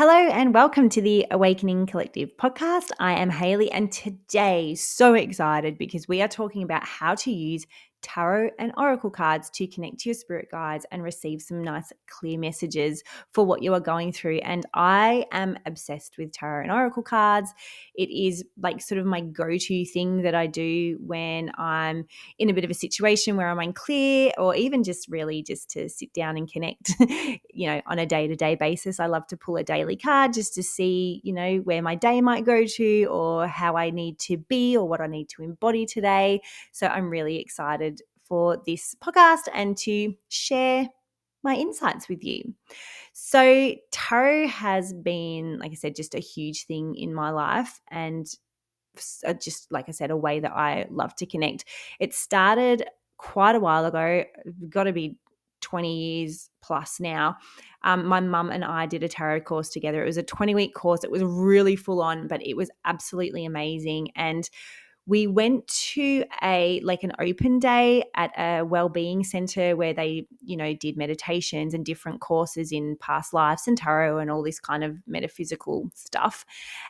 Hello and welcome to the Awakening Collective podcast. I am Hayley, and today, so excited because we are talking about how to use tarot and oracle cards to connect to your spirit guides and receive some nice, clear messages for what you are going through. And I am obsessed with tarot and oracle cards. It is like sort of my go-to thing that I do when I'm in a bit of a situation where I'm unclear, or even just really just to sit down and connect, on a day-to-day basis. I love to pull a daily card just to see, where my day might go to, or how I need to be, or what I need to embody today. So I'm really excited for this podcast and to share my insights with you. So tarot has been, like I said, just a huge thing in my life, and just like I said, a way that I love to connect. It started quite a while ago, got to be 20 years plus now. My mum and I did a tarot course together. It was a 20-week course. It was really full on, but it was absolutely amazing. And we went to an open day at a wellbeing center where they, did meditations and different courses in past lives and tarot and all this kind of metaphysical stuff.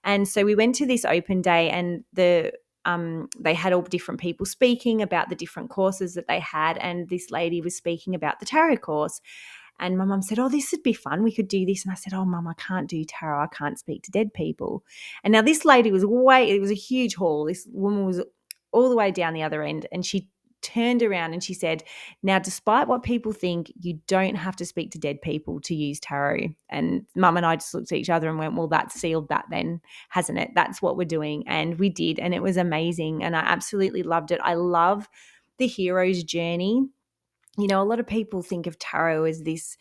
And so we went to this open day, and they had all different people speaking about the different courses that they had. And this lady was speaking about the tarot course. And my mum said, "Oh, this would be fun. We could do this." And I said, "Oh, Mum, I can't do tarot. I can't speak to dead people." And now this lady it was a huge hall. This woman was all the way down the other end. And she turned around and she said, "Now, despite what people think, you don't have to speak to dead people to use tarot." And Mum and I just looked at each other and went, "Well, that's sealed that then, hasn't it? That's what we're doing." And we did. And it was amazing. And I absolutely loved it. I love the hero's journey. A lot of people think of tarot as this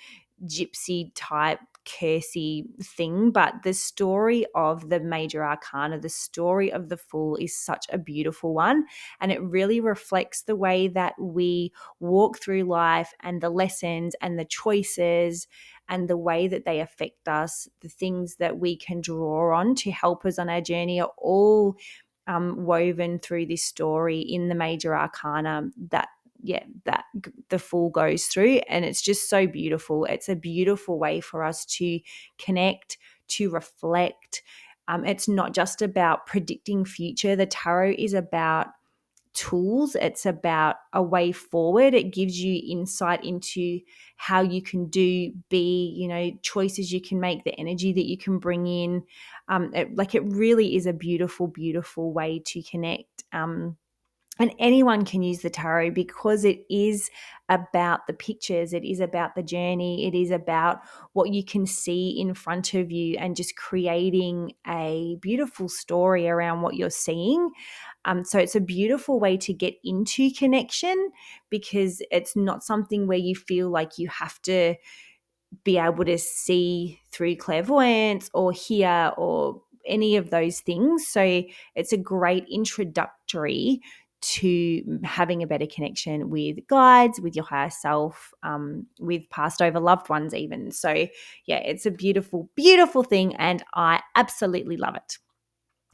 gypsy type cursey thing, but the story of the major arcana, the story of the Fool, is such a beautiful one, and it really reflects the way that we walk through life and the lessons and the choices and the way that they affect us. The things that we can draw on to help us on our journey are all woven through this story in the major arcana that the Fool goes through. And it's just so beautiful. It's a beautiful way for us to connect, to reflect. It's not just about predicting future. The tarot is about tools. It's about a way forward. It gives you insight into how you can be, choices you can make, the energy that you can bring in. It really is a beautiful, beautiful way to connect. And anyone can use the tarot because it is about the pictures. It is about the journey. It is about what you can see in front of you and just creating a beautiful story around what you're seeing. So it's a beautiful way to get into connection, because it's not something where you feel like you have to be able to see through clairvoyance or hear or any of those things. So it's a great introductory to having a better connection with guides, with your higher self, with past over loved ones even. So yeah, it's a beautiful, beautiful thing, and I absolutely love it.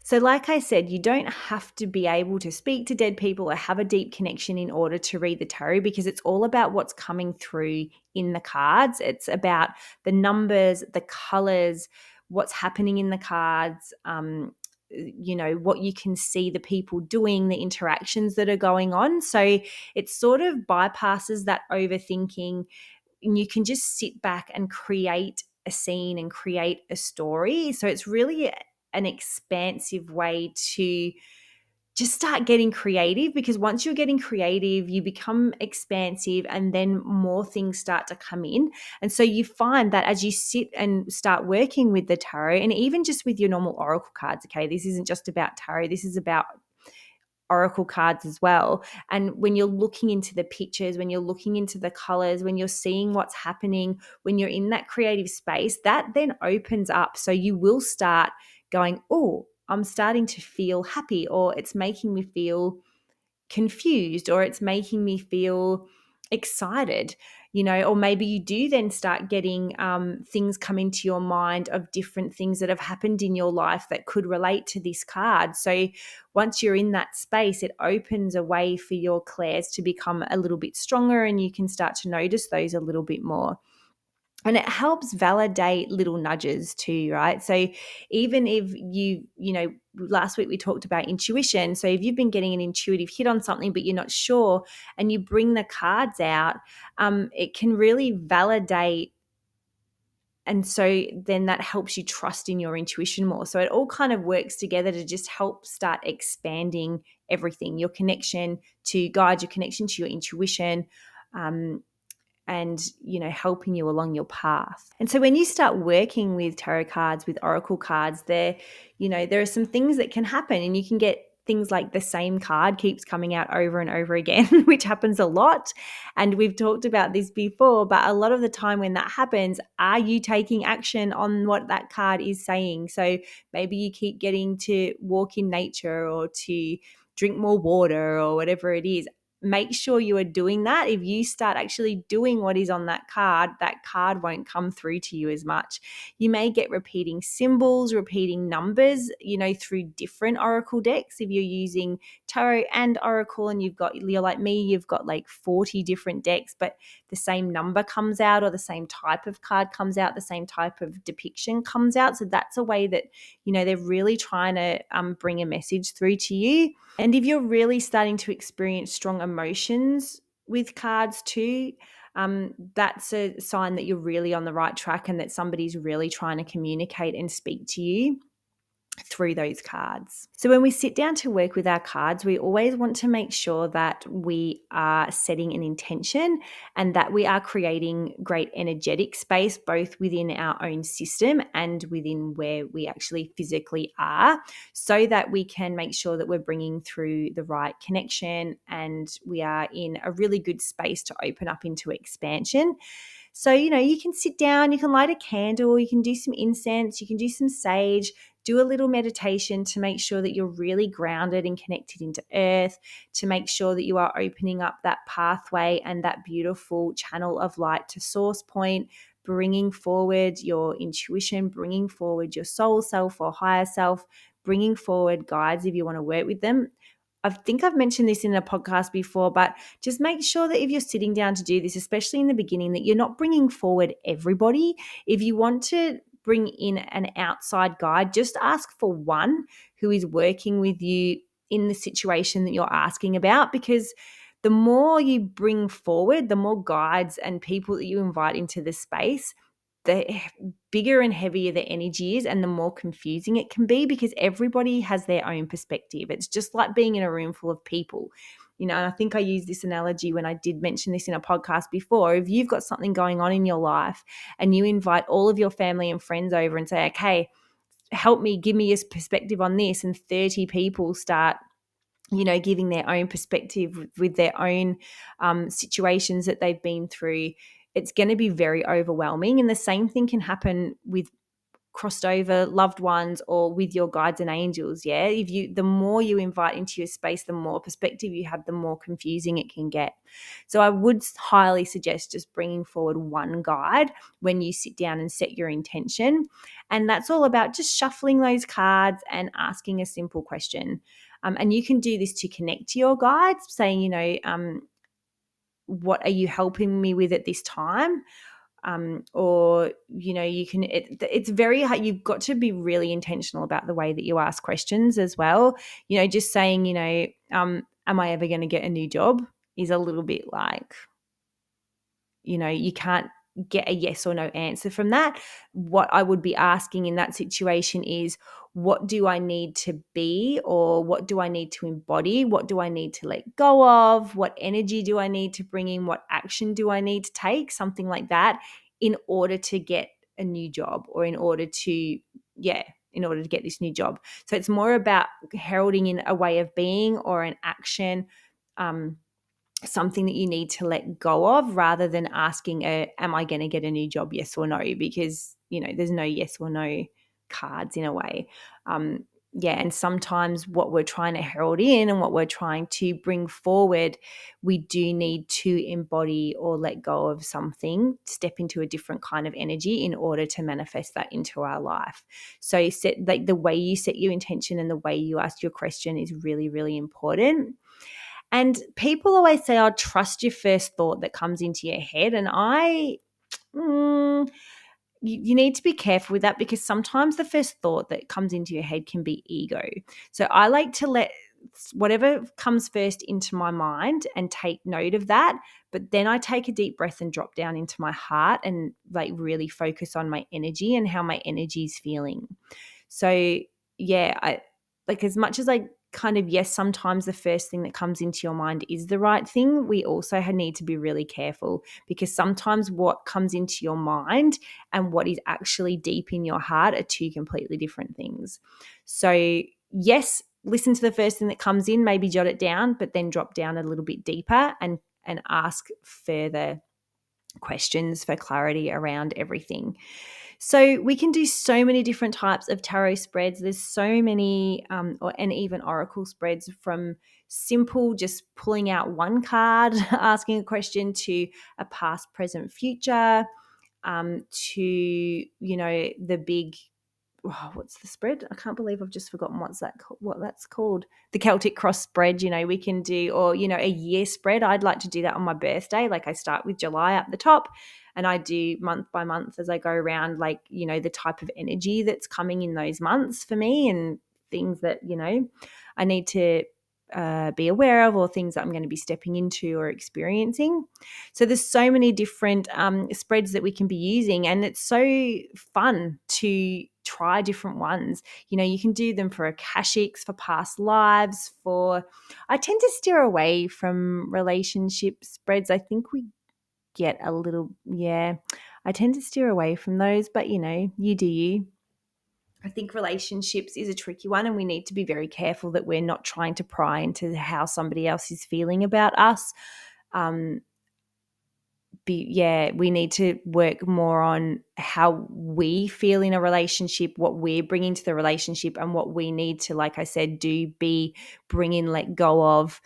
So like I said, you don't have to be able to speak to dead people or have a deep connection in order to read the tarot, because it's all about what's coming through in the cards. It's about the numbers, the colors, what's happening in the cards, what you can see the people doing, the interactions that are going on. So it sort of bypasses that overthinking, and you can just sit back and create a scene and create a story. So it's really an expansive way to just start getting creative, because once you're getting creative, you become expansive, and then more things start to come in. And so you find that as you sit and start working with the tarot, and even just with your normal oracle cards, okay, this isn't just about tarot, this is about oracle cards as well. And when you're looking into the pictures, when you're looking into the colors, when you're seeing what's happening, when you're in that creative space, that then opens up. So you will start going, "Oh, I'm starting to feel happy," or "It's making me feel confused," or "It's making me feel excited," or maybe you do then start getting things come into your mind of different things that have happened in your life that could relate to this card. So once you're in that space, it opens a way for your clairs to become a little bit stronger, and you can start to notice those a little bit more. And it helps validate little nudges too, right? So even if last week we talked about intuition. So if you've been getting an intuitive hit on something, but you're not sure, and you bring the cards out, it can really validate. And so then that helps you trust in your intuition more. So it all kind of works together to just help start expanding everything, your connection to God, your connection to your intuition, and helping you along your path. And so when you start working with tarot cards, with oracle cards, there are some things that can happen, and you can get things like the same card keeps coming out over and over again, which happens a lot. And we've talked about this before, but a lot of the time when that happens, are you taking action on what that card is saying? So maybe you keep getting to walk in nature or to drink more water or whatever it is. Make sure you are doing that. If you start actually doing what is on that card won't come through to you as much. You may get repeating symbols, repeating numbers, through different oracle decks. If you're using tarot and oracle and you're like me, you've got like 40 different decks, but the same number comes out or the same type of card comes out, the same type of depiction comes out. So that's a way that, they're really trying to bring a message through to you. And if you're really starting to experience strong emotions with cards too, that's a sign that you're really on the right track and that somebody's really trying to communicate and speak to you through those cards. So when we sit down to work with our cards, we always want to make sure that we are setting an intention and that we are creating great energetic space both within our own system and within where we actually physically are, so that we can make sure that we're bringing through the right connection and we are in a really good space to open up into expansion. So, you can sit down, you can light a candle, you can do some incense, you can do some sage, do a little meditation to make sure that you're really grounded and connected into earth, to make sure that you are opening up that pathway and that beautiful channel of light to source point, bringing forward your intuition, bringing forward your soul self or higher self, bringing forward guides if you want to work with them. I think I've mentioned this in a podcast before, but just make sure that if you're sitting down to do this, especially in the beginning, that you're not bringing forward everybody. If you want to bring in an outside guide, just ask for one who is working with you in the situation that you're asking about, because the more you bring forward, the more guides and people that you invite into the space, the bigger and heavier the energy is and the more confusing it can be, because everybody has their own perspective. It's just like being in a room full of people. And I think I used this analogy when I did mention this in a podcast before. If you've got something going on in your life and you invite all of your family and friends over and say, okay, help me, give me your perspective on this, and 30 people start giving their own perspective with their own situations that they've been through, it's going to be very overwhelming. And the same thing can happen with crossed over loved ones or with your guides and angels. Yeah, the more you invite into your space, the more perspective you have, the more confusing it can get. So I would highly suggest just bringing forward one guide when you sit down and set your intention, and that's all about just shuffling those cards and asking a simple question. And you can do this to connect to your guides, saying, what are you helping me with at this time? Or you can, it's very hard. You've got to be really intentional about the way that you ask questions as well. Just saying, am I ever going to get a new job is a little bit like, you can't get a yes or no answer from that. What I would be asking in that situation is, what do I need to be, or what do I need to embody? What do I need to let go of? What energy do I need to bring in? What action do I need to take? Something like that, in order to get a new job, or in order to get this new job. So it's more about heralding in a way of being or an action, something that you need to let go of, rather than asking am I going to get a new job, yes or no, because there's no yes or no cards in a way. And sometimes what we're trying to herald in and what we're trying to bring forward, we do need to embody or let go of something, step into a different kind of energy in order to manifest that into our life. So the way you set your intention and the way you ask your question is really, really important. And people always say, "Oh, trust your first thought that comes into your head." And I Mm, you need to be careful with that, because sometimes the first thought that comes into your head can be ego. So I like to let whatever comes first into my mind and take note of that. But then I take a deep breath and drop down into my heart and like really focus on my energy and how my energy is feeling. So yeah, I like, as much as I kind of, yes, sometimes the first thing that comes into your mind is the right thing, we also need to be really careful, because sometimes what comes into your mind and what is actually deep in your heart are two completely different things. So yes, listen to the first thing that comes in, maybe jot it down, but then drop down a little bit deeper and ask further questions for clarity around everything. So we can do so many different types of tarot spreads. There's so many, and even oracle spreads, from simple, just pulling out one card, asking a question, to a past, present, future, to, the big, what's the spread? I can't believe I've just forgotten what that's called. The Celtic cross spread, we can do, or, a year spread. I'd like to do that on my birthday. Like, I start with July up the top and I do month by month as I go around, like, the type of energy that's coming in those months for me, and things that, I need to be aware of, or things that I'm going to be stepping into or experiencing. So there's so many different spreads that we can be using, and it's so fun to try different ones. You can do them for akashics, for past lives, for, I tend to steer away from relationship spreads. I think we get a little, yeah, I tend to steer away from those, but you do you. I think relationships is a tricky one, and we need to be very careful that we're not trying to pry into how somebody else is feeling about us. Um, we need to work more on how we feel in a relationship, what we're bringing to the relationship, and what we need to, like I said, bring in, let go of,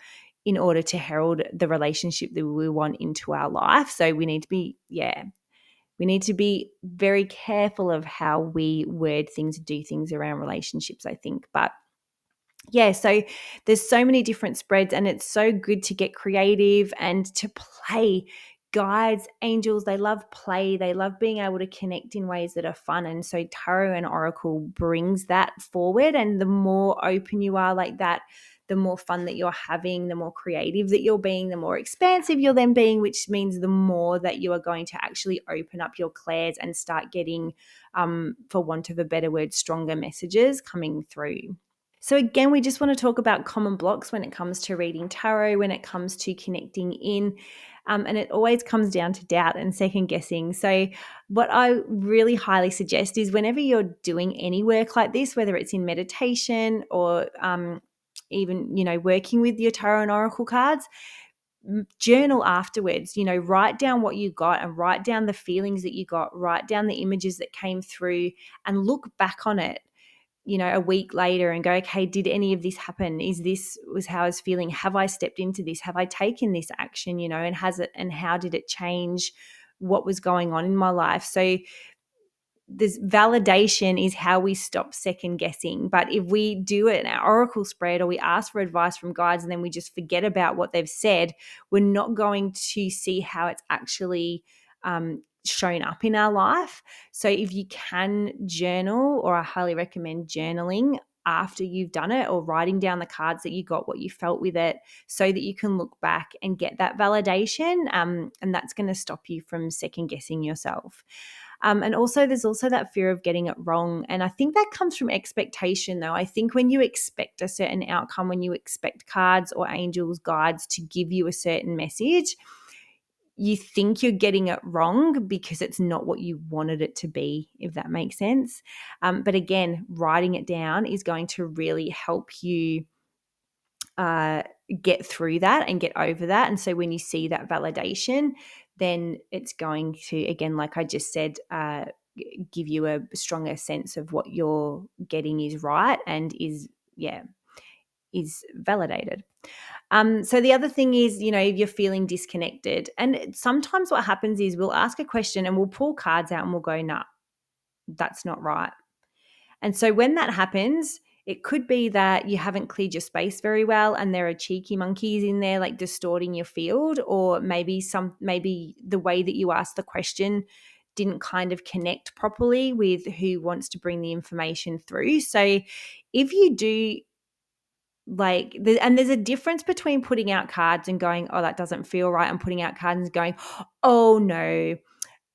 in order to herald the relationship that we want into our life. So we need to be very careful of how we word things, do things around relationships, I think. But yeah, so there's so many different spreads, and it's so good to get creative and to play. Guides, angels, they love play. They love being able to connect in ways that are fun. And so tarot and oracle brings that forward. And the more open you are like that, the more fun that you're having, the more creative that you're being, the more expansive you're then being, which means the more that you are going to actually open up your clairs and start getting, for want of a better word, stronger messages coming through. So again, we just want to talk about common blocks when it comes to reading tarot, when it comes to connecting in, and it always comes down to doubt and second guessing. So what I really highly suggest is, whenever you're doing any work like this, whether it's in meditation or even, working with your tarot and oracle cards, journal afterwards. Write down what you got, and write down the feelings that you got, write down the images that came through, and look back on it, a week later, and go, okay, did any of this happen? Was how I was feeling? Have I stepped into this? Have I taken this action? And how did it change what was going on in my life? So this validation is how we stop second guessing. But if we do it in our oracle spread, or we ask for advice from guides and then we just forget about what they've said, we're not going to see how it's actually shown up in our life. So if you can journal, or I highly recommend journaling after you've done it, or writing down the cards that you got, what you felt with it, so that you can look back and get that validation, and that's going to stop you from second guessing yourself. And also, there's also that fear of getting it wrong. And I think that comes from expectation, though. I think when you expect a certain outcome, when you expect cards or angels, guides to give you a certain message, you think you're getting it wrong because it's not what you wanted it to be, if that makes sense. But again, writing it down is going to really help you get through that and get over that. And so when you see that validation, then it's going to, again, like I just said, give you a stronger sense of what you're getting is right and is validated. So the other thing is, if you're feeling disconnected, and sometimes what happens is we'll ask a question and we'll pull cards out and we'll go, nah, that's not right. And so when that happens, it could be that you haven't cleared your space very well, and there are cheeky monkeys in there, like, distorting your field, or maybe the way that you ask the question didn't kind of connect properly with who wants to bring the information through. So if you do and there's a difference between putting out cards and going, oh, that doesn't feel right, and putting out cards and going, oh no,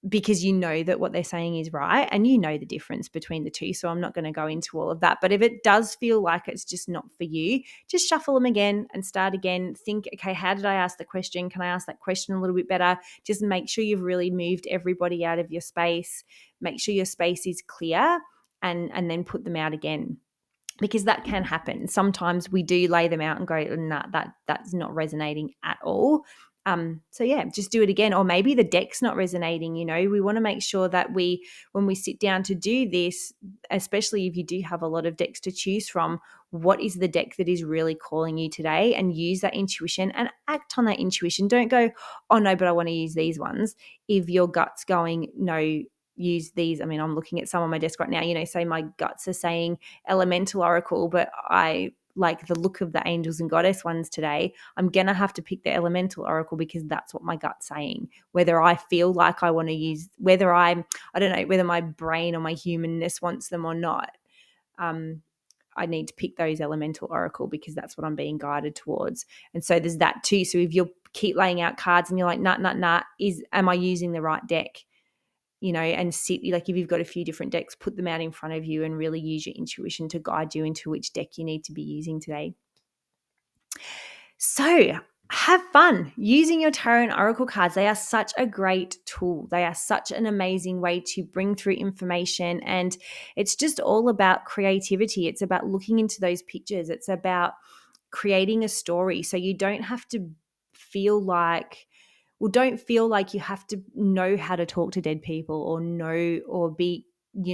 because you know that what they're saying is right, and you know the difference between the two. So I'm not going to go into all of that. But if it does feel like it's just not for you, just shuffle them again and start again. Think, okay, how did I ask the question? Can I ask that question a little bit better? Just make sure you've really moved everybody out of your space. Make sure your space is clear, and then put them out again. Because that can happen. Sometimes we do lay them out and go, nah, that's not resonating at all. So yeah, just do it again. Or maybe the deck's not resonating. We want to make sure that when we sit down to do this, especially if you do have a lot of decks to choose from, what is the deck that is really calling you today, and use that intuition and act on that intuition. Don't go, oh no, but I want to use these ones. If your gut's going, no, use these. I mean, I'm looking at some on my desk right now, say my guts are saying elemental oracle, but I like the look of the angels and goddess ones today. I'm going to have to pick the elemental oracle because that's what my gut's saying. Whether I feel like I want to use, I don't know, whether my brain or my humanness wants them or not. I need to pick those elemental oracle because that's what I'm being guided towards. And so there's that too. So if you keep laying out cards and you're like, nah, am I using the right deck? And sit, like if you've got a few different decks, put them out in front of you and really use your intuition to guide you into which deck you need to be using today. So have fun using your tarot and oracle cards. They are such a great tool. They are such an amazing way to bring through information. And it's just all about creativity. It's about looking into those pictures. It's about creating a story. So you don't have to feel like don't feel like you have to know how to talk to dead people or be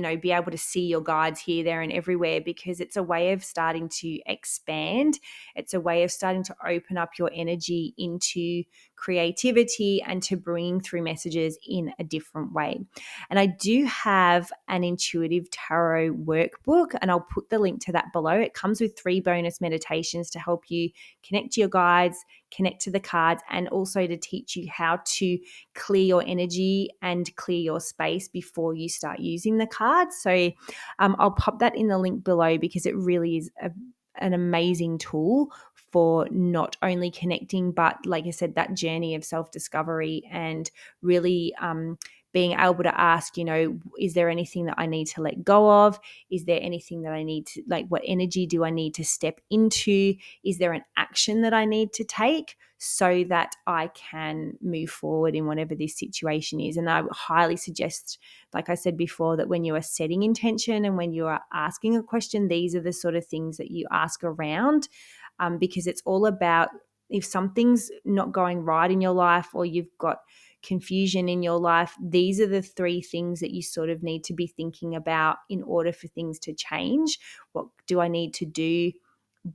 able to see your guides here, there, and everywhere, because it's a way of starting to expand. It's a way of starting to open up your energy into creativity and to bring through messages in a different way. And I do have an intuitive tarot workbook, and I'll put the link to that below. It comes with 3 bonus meditations to help you connect to your guides, connect to the cards, and also to teach you how to clear your energy and clear your space before you start using the cards. So I'll pop that in the link below because it really is an amazing tool for not only connecting, but like I said, that journey of self-discovery and really being able to ask, is there anything that I need to let go of? Is there anything that I need to, what energy do I need to step into? Is there an action that I need to take so that I can move forward in whatever this situation is? And I highly suggest, like I said before, that when you are setting intention and when you are asking a question, these are the sort of things that you ask around, because it's all about, if something's not going right in your life or you've got confusion in your life, these are the 3 things that you sort of need to be thinking about in order for things to change. What do I need to do,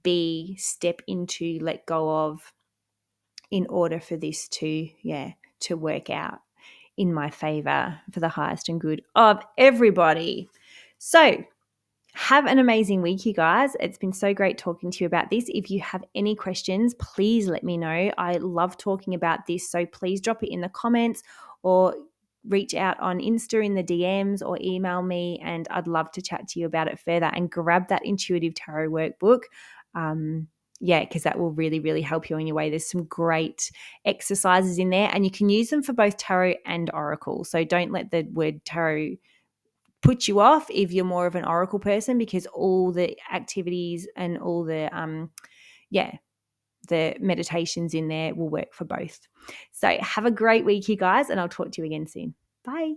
be, step into, let go of, in order for this to work out in my favor for the highest and good of everybody. So have an amazing week, you guys. It's been so great talking to you about this. If you have any questions, please let me know. I love talking about this, so please drop it in the comments or reach out on Insta in the DMs or email me, and I'd love to chat to you about it further. And grab that intuitive tarot workbook. Because that will really, really help you on your way. There's some great exercises in there, and you can use them for both tarot and oracle. So don't let the word tarot put you off if you're more of an oracle person, because all the activities and all the the meditations in there will work for both. So have a great week, you guys, and I'll talk to you again soon. Bye.